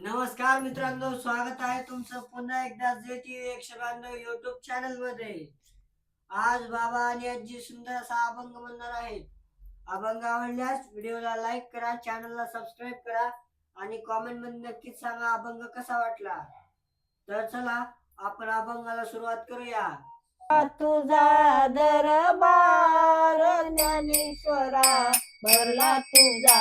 नमस्कार मित्रांनो, स्वागत आहे तुमचं पुन्हा एकदा ZT192 YouTube चॅनल मध्ये। आज बाबा आणि आजी सुंदर असा अभंग म्हणणार आहेत। अभंग आवडल्यास व्हिडिओला लाईक करा, चॅनलला सबस्क्राईब करा आणि कमेंट मध्ये नक्कीच सांगा अभंग कसा वाटला। तर चला आपण अभंगाला सुरुवात करूया। तुझा दरबार ज्ञानेश्वरा, भरला तुझा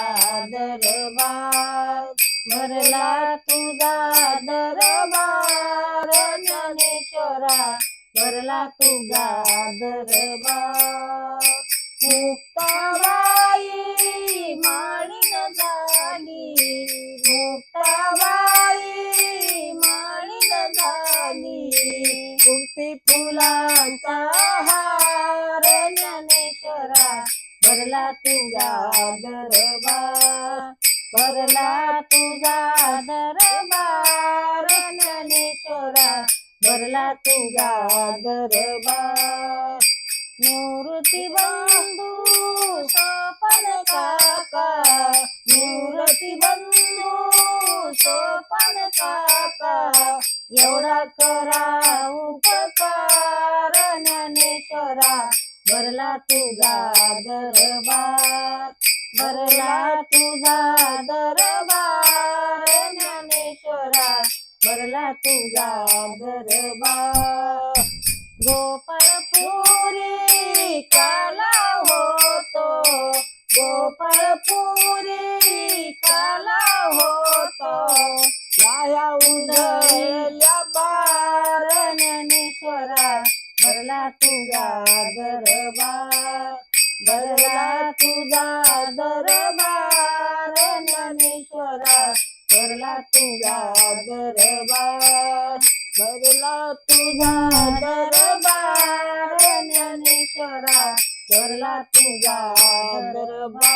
दरबार, भरला तुझा दरबार ज्ञानेश्वरा, भरला तुझा दरबार। मुक्ताबाई माळीन झाली, मुक्ताबाई माळीन झाली, कुंती फुलांचा हार ज्ञानेश्वरा, भरला तुझा दरबार, भरला तुझा दरबार ज्ञानेश्वरा, भरला तुझा दरबार। निवृत्ती बंधू सोपन काका, निवृत्ती बंधू सोपन काका, एवढा करा उपकार ज्ञानेश्वरा, भरला तुझा दरबार, भरला तुझा दरबार ज्ञानेश्वरा, भरला तुझा दरबार। गोपाळपुरी काला होतो, गोपाळपुरी काला होतो, लाया उदया पार ज्ञानेश्वरा, भरला तुझा दरबार, भरला तुझा दरबार ज्ञानेश्वरा, भरला तुझा दरबार, भरला तुझा दरबार ज्ञानेश्वरा, भरला तुझा दरबार।